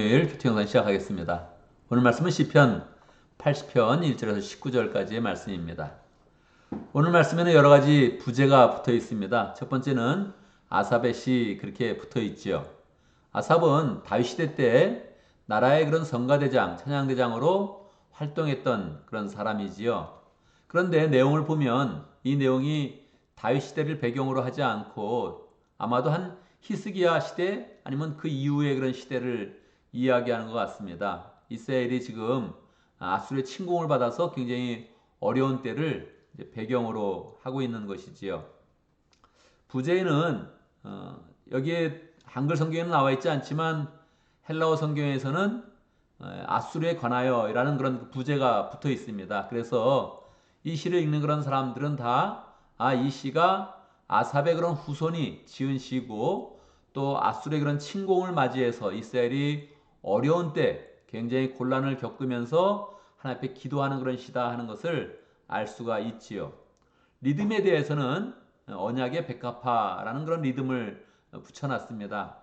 교체 영상 시작하겠습니다. 오늘 말씀은 시편 80편 1절에서 19절까지의 말씀입니다. 오늘 말씀에는 여러 가지 부제가 붙어 있습니다. 첫 번째는 아삽의 시 그렇게 붙어 있지요. 아삽은 다윗 시대 때 나라의 그런 성가대장, 찬양대장으로 활동했던 그런 사람이지요. 그런데 내용을 보면 이 내용이 다윗 시대를 배경으로 하지 않고 아마도 한 히스기야 시대 아니면 그 이후의 그런 시대를 이야기하는 것 같습니다. 이스라엘이 지금 아수르의 침공을 받아서 굉장히 어려운 때를 배경으로 하고 있는 것이지요. 부제는 여기에 한글 성경에는 나와 있지 않지만 헬라어 성경에서는 아수르에 관하여라는 그런 부제가 붙어 있습니다. 그래서 이 시를 읽는 그런 사람들은 다 이 시가 아삽의 그런 후손이 지은 시고 또 아수르의 그런 침공을 맞이해서 이스라엘이 어려운 때 굉장히 곤란을 겪으면서 하나님 앞에 기도하는 그런 시다 하는 것을 알 수가 있지요. 리듬에 대해서는 언약의 백합화라는 그런 리듬을 붙여놨습니다.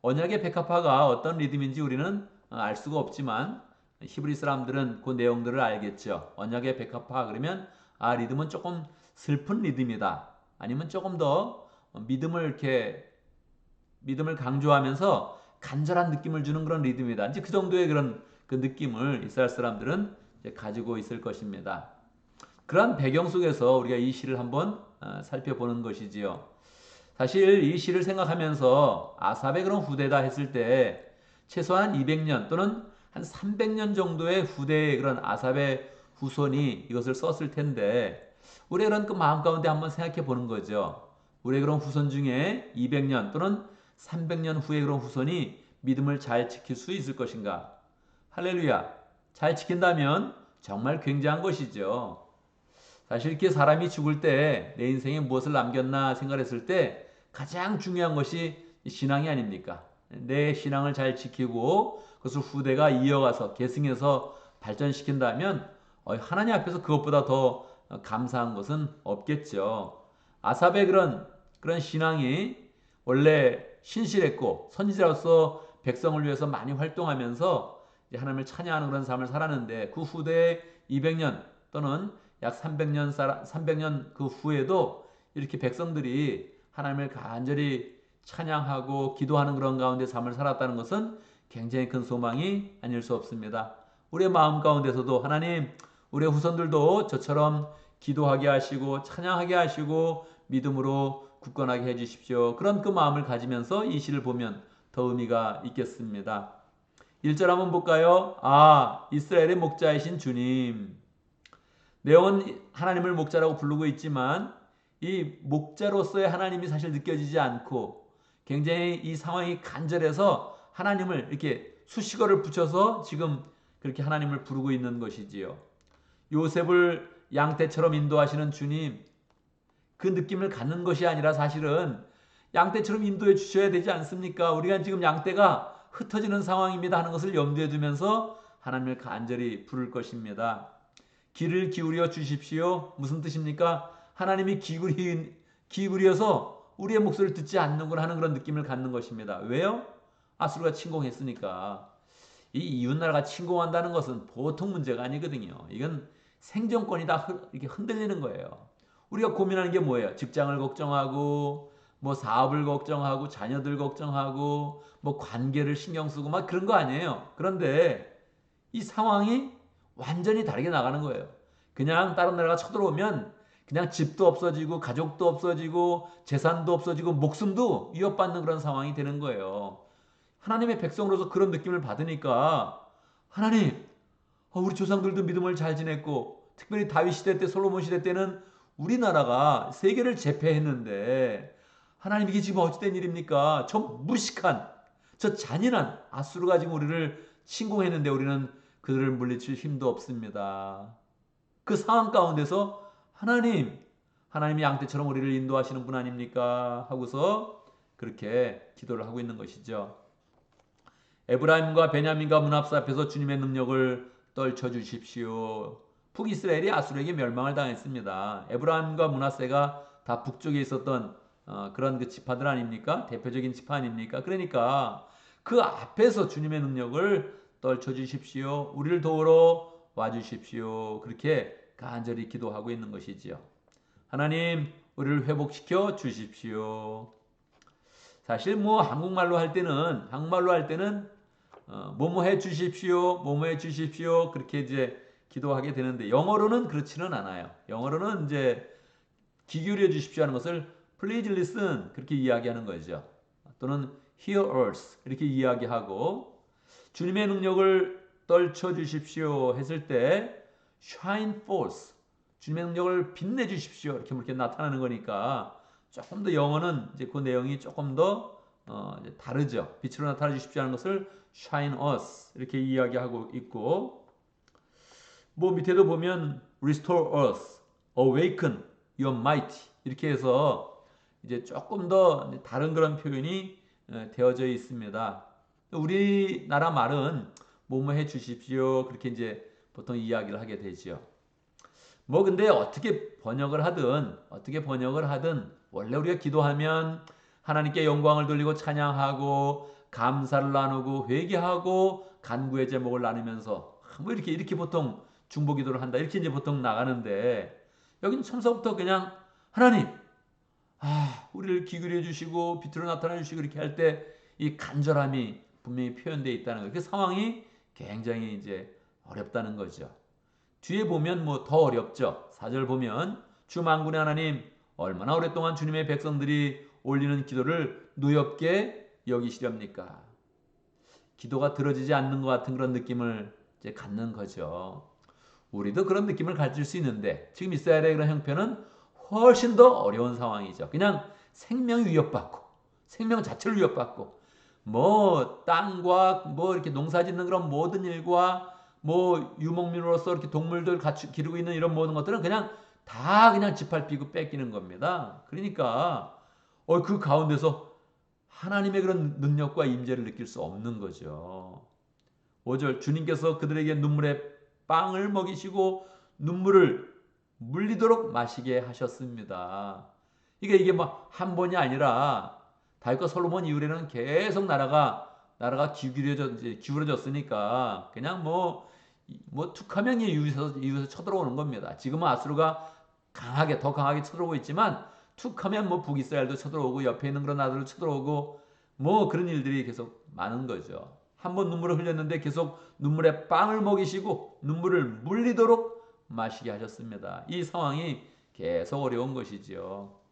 언약의 백합화가 어떤 리듬인지 우리는 알 수가 없지만 히브리 사람들은 그 내용들을 알겠죠. 언약의 백합화 그러면 리듬은 조금 슬픈 리듬이다. 아니면 조금 더 믿음을 강조하면서 간절한 느낌을 주는 그런 리듬이다. 이제 그 정도의 그런 그 느낌을 이스라엘 사람들은 가지고 있을 것입니다. 그러한 배경 속에서 우리가 이 시를 한번 살펴보는 것이지요. 사실 이 시를 생각하면서 아삽의 그런 후대다 했을 때 최소한 200년 또는 한 300년 정도의 후대의 그런 아삽의 후손이 이것을 썼을 텐데 우리의 그런 그 마음 가운데 한번 생각해 보는 거죠. 우리의 그런 후손 중에 200년 또는 300년 후에 그런 후손이 믿음을 잘 지킬 수 있을 것인가? 할렐루야. 잘 지킨다면 정말 굉장한 것이죠. 사실 이렇게 사람이 죽을 때 내 인생에 무엇을 남겼나 생각했을 때 가장 중요한 것이 신앙이 아닙니까? 내 신앙을 잘 지키고 그것을 후대가 이어가서 계승해서 발전시킨다면 하나님 앞에서 그것보다 더 감사한 것은 없겠죠. 아삽의 그런 신앙이 원래 신실했고 선지자로서 백성을 위해서 많이 활동하면서 하나님을 찬양하는 그런 삶을 살았는데 그 후대 200년 또는 약 300년 그 후에도 이렇게 백성들이 하나님을 간절히 찬양하고 기도하는 그런 가운데 삶을 살았다는 것은 굉장히 큰 소망이 아닐 수 없습니다. 우리의 마음 가운데서도 하나님 우리의 후손들도 저처럼 기도하게 하시고 찬양하게 하시고 믿음으로 굳건하게 해주십시오. 그런 그 마음을 가지면서 이 시를 보면 더 의미가 있겠습니다. 1절 한번 볼까요? 이스라엘의 목자이신 주님. 내용은 하나님을 목자라고 부르고 있지만 이 목자로서의 하나님이 사실 느껴지지 않고 굉장히 이 상황이 간절해서 하나님을 이렇게 수식어를 붙여서 지금 그렇게 하나님을 부르고 있는 것이지요. 요셉을 양떼처럼 인도하시는 주님, 그 느낌을 갖는 것이 아니라 사실은 양떼처럼 인도해 주셔야 되지 않습니까? 우리가 지금 양떼가 흩어지는 상황입니다 하는 것을 염두에 두면서 하나님을 간절히 부를 것입니다. 귀를 기울여 주십시오. 무슨 뜻입니까? 하나님이 기울여서 우리의 목소리를 듣지 않는구나 하는 그런 느낌을 갖는 것입니다. 왜요? 아수르가 침공했으니까. 이 이웃나라가 침공한다는 것은 보통 문제가 아니거든요. 이건 생존권이 다 이렇게 흔들리는 거예요. 우리가 고민하는 게 뭐예요? 직장을 걱정하고 뭐 사업을 걱정하고 자녀들 걱정하고 뭐 관계를 신경 쓰고 막 그런 거 아니에요. 그런데 이 상황이 완전히 다르게 나가는 거예요. 그냥 다른 나라가 쳐들어오면 그냥 집도 없어지고 가족도 없어지고 재산도 없어지고 목숨도 위협받는 그런 상황이 되는 거예요. 하나님의 백성으로서 그런 느낌을 받으니까 하나님 우리 조상들도 믿음을 잘 지냈고 특별히 다윗 시대 때 솔로몬 시대 때는 우리나라가 세계를 제패했는데 하나님 이게 지금 어찌된 일입니까? 저 무식한 저 잔인한 아수르가 지금 우리를 침공했는데 우리는 그들을 물리칠 힘도 없습니다. 그 상황 가운데서 하나님이 양떼처럼 우리를 인도하시는 분 아닙니까? 하고서 그렇게 기도를 하고 있는 것이죠. 에브라임과 베냐민과 문합사 앞에서 주님의 능력을 떨쳐 주십시오. 북이스라엘이 아수르에게 멸망을 당했습니다. 에브라임과 문하세가 다 북쪽에 있었던 그런 그 지파들 아닙니까? 대표적인 지파 아닙니까? 그러니까 그 앞에서 주님의 능력을 떨쳐주십시오. 우리를 도우러 와주십시오. 그렇게 간절히 기도하고 있는 것이지요. 하나님, 우리를 회복시켜 주십시오. 사실 뭐 한국말로 할 때는 뭐뭐 해 주십시오, 뭐뭐 해 주십시오 그렇게 이제 기도하게 되는데 영어로는 그렇지는 않아요. 영어로는 이제 귀 기울여 주십시오 하는 것을 please listen 그렇게 이야기하는 거죠. 또는 hear us 이렇게 이야기하고 주님의 능력을 떨쳐 주십시오 했을 때 shine forth 주님의 능력을 빛내 주십시오 이렇게 나타나는 거니까 조금 더 영어는 이제 그 내용이 조금 더 이제 다르죠. 빛으로 나타나 주십시오 하는 것을 shine us 이렇게 이야기하고 있고 뭐 밑에도 보면 restore us, awaken your might 이렇게 해서 이제 조금 더 다른 그런 표현이 되어져 있습니다. 우리나라 말은 뭐뭐 해 주십시오 그렇게 이제 보통 이야기를 하게 되죠. 뭐 근데 어떻게 번역을 하든 원래 우리가 기도하면 하나님께 영광을 돌리고 찬양하고 감사를 나누고 회개하고 간구의 제목을 나누면서 뭐 이렇게 보통 중보 기도를 한다 이렇게 이제 보통 나가는데 여기는 처음부터 그냥 하나님 우리를 기울여 주시고 빛으로 나타나 주시고 이렇게 할 때 이 간절함이 분명히 표현되어 있다는 거예요. 그 상황이 굉장히 이제 어렵다는 거죠. 뒤에 보면 뭐 더 어렵죠. 4절 보면 주 만군의 하나님 얼마나 오랫동안 주님의 백성들이 올리는 기도를 누엽게 여기시렵니까? 기도가 들어지지 않는 것 같은 그런 느낌을 이제 갖는 거죠. 우리도 그런 느낌을 가질 수 있는데 지금 이스라엘의 그런 형편은 훨씬 더 어려운 상황이죠. 그냥 생명이 위협받고 생명 자체를 위협받고 뭐 땅과 뭐 이렇게 농사짓는 그런 모든 일과 뭐 유목민으로서 이렇게 동물들 기르고 있는 이런 모든 것들은 그냥 다 그냥 짓밟히고 뺏기는 겁니다. 그러니까 그 가운데서 하나님의 그런 능력과 임재를 느낄 수 없는 거죠. 5절 주님께서 그들에게 눈물의 빵을 먹이시고 눈물을 물리도록 마시게 하셨습니다. 이게 막 한 번이 아니라 다윗과 솔로몬 이후에는 계속 나라가 기울어졌으니까 그냥 뭐 툭하면 이웃에서 쳐들어오는 겁니다. 지금은 아수르가 더 강하게 쳐들어오고 있지만 툭하면 뭐 북이스라엘도 쳐들어오고 옆에 있는 그런 나라들도 쳐들어오고 뭐 그런 일들이 계속 많은 거죠. 한번 눈물을 흘렸는데 계속 눈물에 빵을 먹이시고 눈물을 물리도록 마시게 하셨습니다. 이 상황이 계속 어려운 것이지요.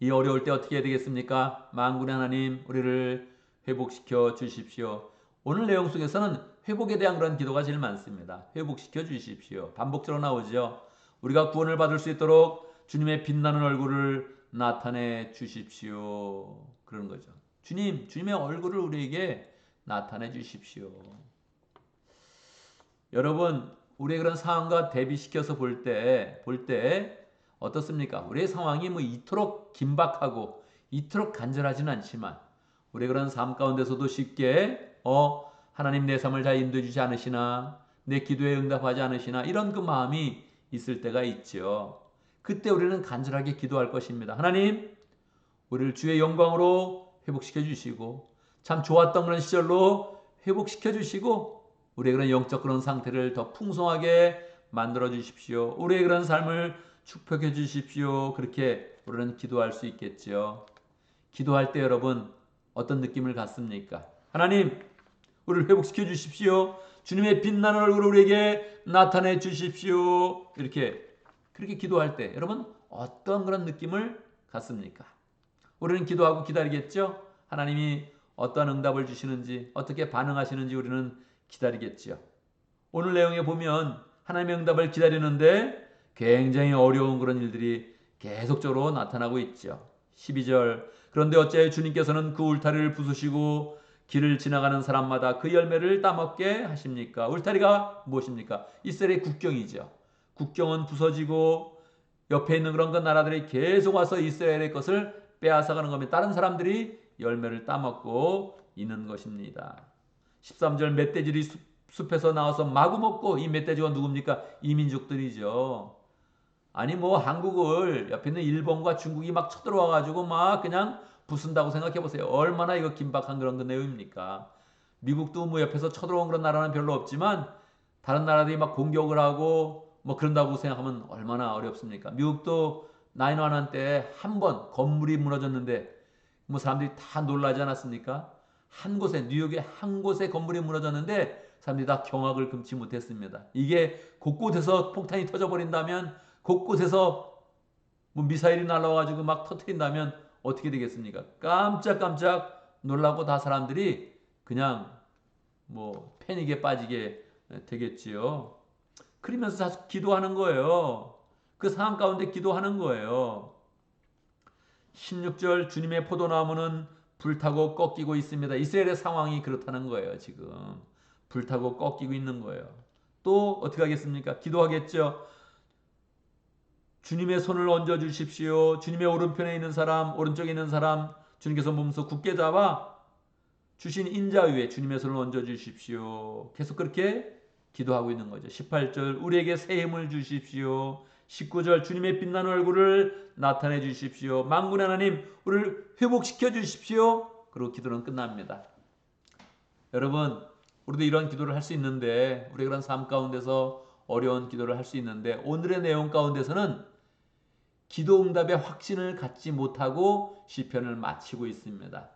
이 어려울 때 어떻게 해야 되겠습니까? 만군의 하나님 우리를 회복시켜 주십시오. 오늘 내용 속에서는 회복에 대한 그런 기도가 제일 많습니다. 회복시켜 주십시오. 반복적으로 나오죠. 우리가 구원을 받을 수 있도록 주님의 빛나는 얼굴을 나타내 주십시오. 그런 거죠. 주님의 얼굴을 우리에게 나타내 주십시오. 여러분, 우리의 그런 상황과 대비시켜서 볼 때 어떻습니까? 우리의 상황이 뭐 이토록 긴박하고 이토록 간절하지는 않지만 우리의 그런 삶 가운데서도 쉽게 하나님 내 삶을 잘 인도해 주지 않으시나 내 기도에 응답하지 않으시나 이런 그 마음이 있을 때가 있죠. 그때 우리는 간절하게 기도할 것입니다. 하나님, 우리를 주의 영광으로 회복시켜 주시고 참 좋았던 그런 시절로 회복시켜 주시고 우리의 그런 영적 그런 상태를 더 풍성하게 만들어 주십시오. 우리의 그런 삶을 축복해 주십시오. 그렇게 우리는 기도할 수 있겠죠. 기도할 때 여러분 어떤 느낌을 갖습니까? 하나님, 우리를 회복시켜 주십시오. 주님의 빛나는 얼굴을 우리에게 나타내 주십시오. 그렇게 기도할 때 여러분 어떤 그런 느낌을 갖습니까? 우리는 기도하고 기다리겠죠? 하나님이 어떠한 응답을 주시는지 어떻게 반응하시는지 우리는 기다리겠죠. 오늘 내용에 보면 하나님의 응답을 기다리는데 굉장히 어려운 그런 일들이 계속적으로 나타나고 있죠. 12절 그런데 어찌하여 주님께서는 그 울타리를 부수시고 길을 지나가는 사람마다 그 열매를 따먹게 하십니까? 울타리가 무엇입니까? 이스라엘의 국경이죠. 국경은 부서지고 옆에 있는 그런 나라들이 계속 와서 이스라엘의 것을 빼앗아가는 겁니다. 다른 사람들이 열매를 따먹고 있는 것입니다. 13절 멧돼지들이 숲에서 나와서 마구 먹고 이 멧돼지가 누굽니까? 이민족들이죠. 아니 뭐 한국을 옆에 있는 일본과 중국이 막 쳐들어와 가지고 막 그냥 부순다고 생각해 보세요. 얼마나 이거 긴박한 그런 그 내용입니까? 미국도 뭐 옆에서 쳐들어온 그런 나라는 별로 없지만 다른 나라들이 막 공격을 하고 뭐 그런다고 생각하면 얼마나 어렵습니까? 미국도 9/11 때 한 번 건물이 무너졌는데 뭐 사람들이 다 놀라지 않았습니까? 한 곳에 뉴욕의 한 곳에 건물이 무너졌는데 사람들이 다 경악을 금치 못했습니다. 이게 곳곳에서 폭탄이 터져버린다면 곳곳에서 뭐 미사일이 날라와가지고 막 터트린다면 어떻게 되겠습니까? 깜짝깜짝 놀라고 다 사람들이 그냥 뭐 패닉에 빠지게 되겠지요. 그러면서 자꾸 기도하는 거예요. 그 상황 가운데 기도하는 거예요. 16절 주님의 포도나무는 불타고 꺾이고 있습니다. 이스라엘의 상황이 그렇다는 거예요. 지금 불타고 꺾이고 있는 거예요. 또 어떻게 하겠습니까? 기도하겠죠. 주님의 손을 얹어 주십시오. 주님의 오른편에 있는 사람, 오른쪽에 있는 사람 주님께서 몸소 굳게 잡아 주신 인자 위에 주님의 손을 얹어 주십시오. 계속 그렇게 기도하고 있는 거죠. 18절 우리에게 새 힘을 주십시오. 19절 주님의 빛나는 얼굴을 나타내 주십시오. 만군의 하나님 우리를 회복시켜 주십시오. 그리고 기도는 끝납니다. 여러분 우리도 이런 기도를 할 수 있는데 우리 그런 삶 가운데서 어려운 기도를 할 수 있는데 오늘의 내용 가운데서는 기도 응답의 확신을 갖지 못하고 시편을 마치고 있습니다.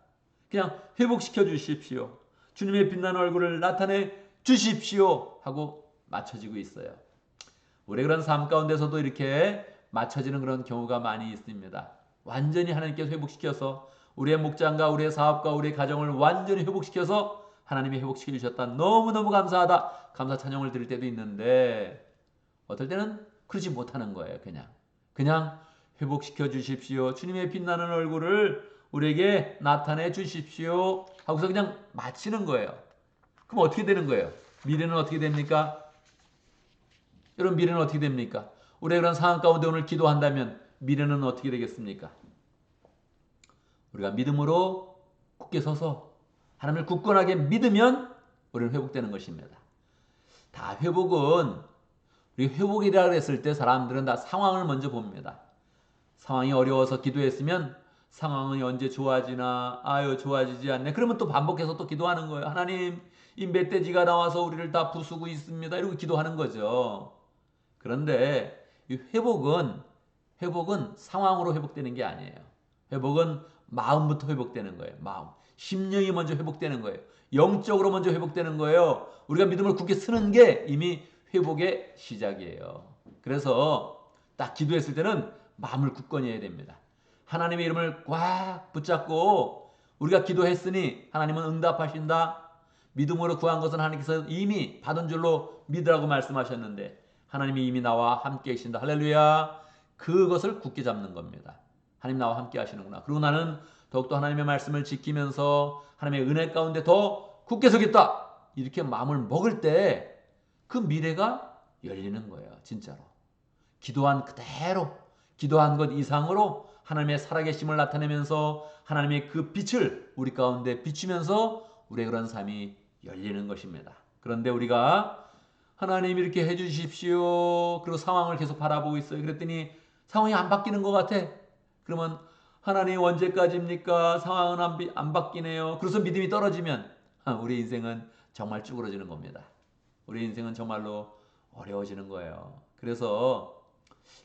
그냥 회복시켜 주십시오. 주님의 빛나는 얼굴을 나타내 주십시오 하고 맞춰지고 있어요. 우리 그런 삶 가운데서도 이렇게 맞춰지는 그런 경우가 많이 있습니다. 완전히 하나님께서 회복시켜서 우리의 목장과 우리의 사업과 우리의 가정을 완전히 회복시켜서 하나님이 회복시켜 주셨다. 너무너무 감사하다. 감사 찬양을 드릴 때도 있는데 어떨 때는 그러지 못하는 거예요. 그냥 회복시켜 주십시오. 주님의 빛나는 얼굴을 우리에게 나타내 주십시오. 하고서 그냥 마치는 거예요. 그럼 어떻게 되는 거예요? 미래는 어떻게 됩니까? 여러분 미래는 어떻게 됩니까? 우리가 그런 상황 가운데 오늘 기도한다면 미래는 어떻게 되겠습니까? 우리가 믿음으로 굳게 서서 하나님을 굳건하게 믿으면 우리는 회복되는 것입니다. 다 회복은 우리 회복이라 그랬을 때 사람들은 다 상황을 먼저 봅니다. 상황이 어려워서 기도했으면 상황이 언제 좋아지나 좋아지지 않네. 그러면 또 반복해서 또 기도하는 거예요. 하나님 이 멧돼지가 나와서 우리를 다 부수고 있습니다. 이러고 기도하는 거죠. 그런데 이 회복은 상황으로 회복되는 게 아니에요. 회복은 마음부터 회복되는 거예요. 마음. 심령이 먼저 회복되는 거예요. 영적으로 먼저 회복되는 거예요. 우리가 믿음을 굳게 쓰는 게 이미 회복의 시작이에요. 그래서 딱 기도했을 때는 마음을 굳건히 해야 됩니다. 하나님의 이름을 꽉 붙잡고 우리가 기도했으니 하나님은 응답하신다. 믿음으로 구한 것은 하나님께서 이미 받은 줄로 믿으라고 말씀하셨는데 하나님이 이미 나와 함께 계신다. 할렐루야. 그것을 굳게 잡는 겁니다. 하나님 나와 함께 하시는구나. 그리고 나는 더욱더 하나님의 말씀을 지키면서 하나님의 은혜 가운데 더 굳게 서겠다. 이렇게 마음을 먹을 때 그 미래가 열리는 거예요. 진짜로. 기도한 그대로 기도한 것 이상으로 하나님의 살아계심을 나타내면서 하나님의 그 빛을 우리 가운데 비추면서 우리의 그런 삶이 열리는 것입니다. 그런데 우리가 하나님 이렇게 해주십시오. 그리고 상황을 계속 바라보고 있어요. 그랬더니 상황이 안 바뀌는 것 같아. 그러면 하나님 언제까지입니까? 상황은 안 바뀌네요. 그래서 믿음이 떨어지면 우리 인생은 정말 쭈그러지는 겁니다. 우리 인생은 정말로 어려워지는 거예요. 그래서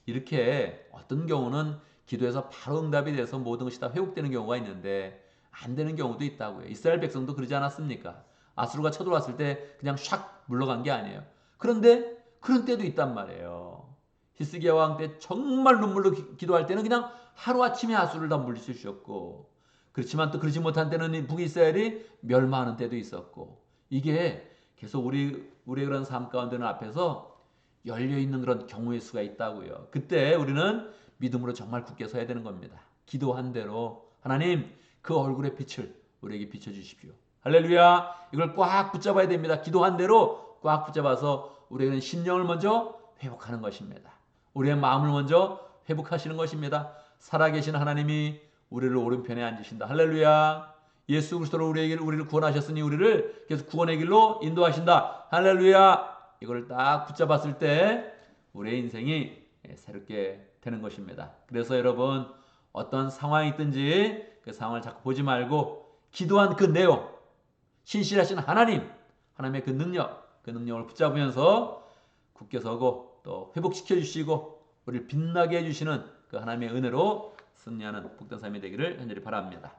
이렇게 어떤 경우는 기도해서 바로 응답이 돼서 모든 것이 다 회복되는 경우가 있는데 안 되는 경우도 있다고요. 이스라엘 백성도 그러지 않았습니까? 아수르가 쳐들어왔을 때 그냥 샥 물러간 게 아니에요. 그런데 그런 때도 있단 말이에요. 히스기야 왕 때 정말 눈물로 기도할 때는 그냥 하루아침에 아수르를 다 물리칠 수 없고 그렇지만 또 그러지 못한 때는 북이스라엘이 멸망하는 때도 있었고 이게 계속 우리의 그런 삶 가운데는 앞에서 열려있는 그런 경우의 수가 있다고요. 그때 우리는 믿음으로 정말 굳게 서야 되는 겁니다. 기도한 대로 하나님 그 얼굴의 빛을 우리에게 비춰주십시오. 할렐루야. 이걸 꽉 붙잡아야 됩니다. 기도한 대로 꽉 붙잡아서 우리에게는 심령을 먼저 회복하는 것입니다. 우리의 마음을 먼저 회복하시는 것입니다. 살아계신 하나님이 우리를 오른편에 앉으신다. 할렐루야. 예수 그리스도로 우리를 구원하셨으니 우리를 계속 구원의 길로 인도하신다. 할렐루야. 이걸 딱 붙잡았을 때 우리의 인생이 새롭게 되는 것입니다. 그래서 여러분 어떤 상황이 있든지 그 상황을 자꾸 보지 말고 기도한 그 내용, 신실하신 하나님의 그 능력을 붙잡으면서 굳게 서고 또 회복시켜 주시고 우리를 빛나게 해주시는 그 하나님의 은혜로 승리하는 복된 삶이 되기를 간절히 바랍니다.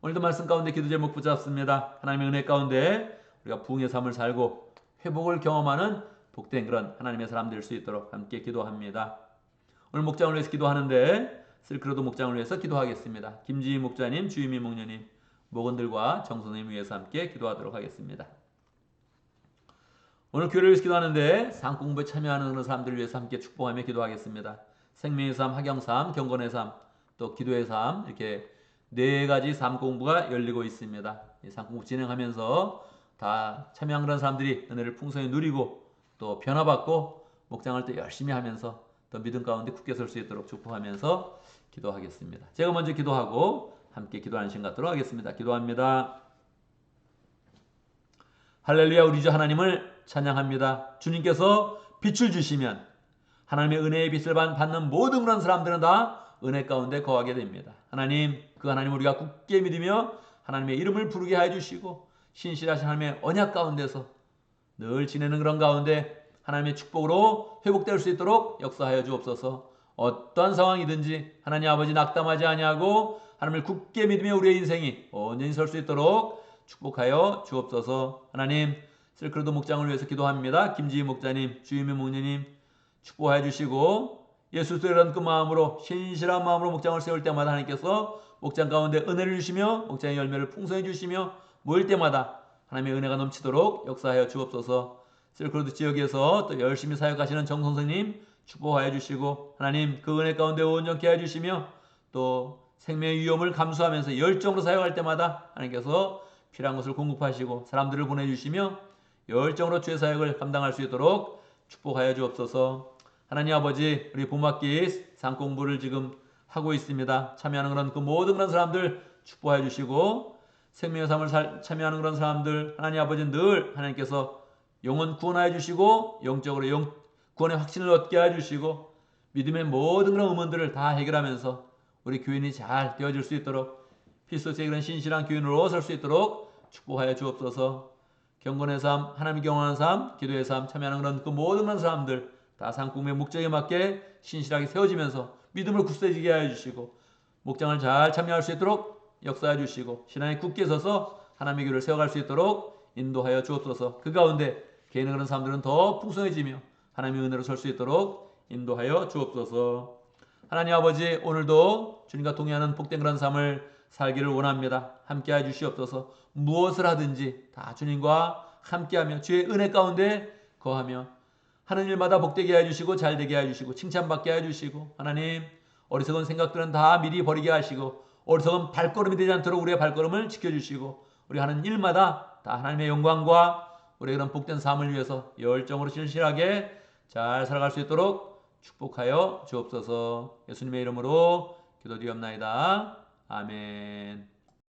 오늘도 말씀 가운데 기도 제목 붙잡습니다. 하나님의 은혜 가운데 우리가 부흥의 삶을 살고 회복을 경험하는 복된 그런 하나님의 사람 될 수 있도록 함께 기도합니다. 오늘 목장을 위해서 기도하는데 실크로드 목장을 위해서 기도하겠습니다. 김지희 목자님, 주유미 목녀님, 목원들과 정선생님 위해서 함께 기도하도록 하겠습니다. 오늘 교회를 위해서 기도하는데 상공부에 참여하는 그런 사람들을 위해서 함께 축복하며 기도하겠습니다. 생명의 삶, 학영 삶, 경건의 삶, 또 기도의 삶 이렇게 4가지 삶 공부가 열리고 있습니다. 이 삶 공부 진행하면서 다 참여한 그런 사람들이 은혜를 풍성히 누리고 또 변화받고 목장을 또 열심히 하면서 또 믿음 가운데 굳게 설 수 있도록 축복하면서 기도하겠습니다. 제가 먼저 기도하고 함께 기도하는 시간 갖도록 하겠습니다. 기도합니다. 할렐루야. 우리 주 하나님을 찬양합니다. 주님께서 빛을 주시면 하나님의 은혜의 빛을 받는 모든 그런 사람들은 다 은혜 가운데 거하게 됩니다. 하나님, 그 하나님 우리가 굳게 믿으며 하나님의 이름을 부르게 해 주시고 신실하신 하나님의 언약 가운데서 늘 지내는 그런 가운데 하나님의 축복으로 회복될 수 있도록 역사하여 주옵소서. 어떠한 상황이든지 하나님 아버지 낙담하지 아니하고 하나님을 굳게 믿으며 우리의 인생이 온전히 설 수 있도록 축복하여 주옵소서. 하나님, 실크로드 목장을 위해서 기도합니다. 김지희 목자님, 주임의 목녀님 축복하여 주시고 예수스러운 그 마음으로 신실한 마음으로 목장을 세울 때마다 하나님께서 목장 가운데 은혜를 주시며 목장의 열매를 풍성히 주시며 모일 때마다 하나님의 은혜가 넘치도록 역사하여 주옵소서. 실크로드 지역에서 또 열심히 사역하시는 정선생님 축복하여 주시고 하나님 그 은혜 가운데 온전케 해 주시며 또 생명의 위험을 감수하면서 열정으로 사역할 때마다 하나님께서 필요한 것을 공급하시고 사람들을 보내주시며 열정으로 주의 사역을 감당할 수 있도록 축복하여 주옵소서. 하나님 아버지, 우리 봄학기 상공부를 지금 하고 있습니다. 참여하는 그런 그 모든 그런 사람들 축복하여 주시고 생명의 삶을 참여하는 그런 사람들 하나님 아버지 늘 하나님께서 영혼 구원하여 주시고 영적으로 구원의 확신을 얻게 해 주시고 믿음의 모든 그런 의문들을 다 해결하면서 우리 교인이 잘 되어질 수 있도록 필수적인 그런 신실한 교인으로 설 수 있도록 축복하여 주옵소서. 경건의 삶, 하나님 경험하는 삶, 기도의 삶 참여하는 그런 그 모든 그런 사람들 다 상공의 목적에 맞게 신실하게 세워지면서 믿음을 굳세지게 하여 주시고 목장을 잘 참여할 수 있도록 역사해 주시고 신앙에 굳게 서서 하나님의 교회를 세워갈 수 있도록 인도하여 주옵소서. 그 가운데 개인의 그런 사람들은 더 풍성해지며 하나님의 은혜로 설 수 있도록 인도하여 주옵소서. 하나님 아버지, 오늘도 주님과 동행하는 복된 그런 삶을 살기를 원합니다. 함께해 주시옵소서. 무엇을 하든지 다 주님과 함께하며 주의 은혜 가운데 거하며 하는 일마다 복되게 해주시고 잘되게 해주시고 칭찬받게 해주시고 하나님 어리석은 생각들은 다 미리 버리게 하시고 어리석은 발걸음이 되지 않도록 우리의 발걸음을 지켜주시고 우리 하는 일마다 다 하나님의 영광과 우리의 그런 복된 삶을 위해서 열정으로 신실하게 잘 살아갈 수 있도록 축복하여 주옵소서. 예수님의 이름으로 기도드리옵나이다. 아멘.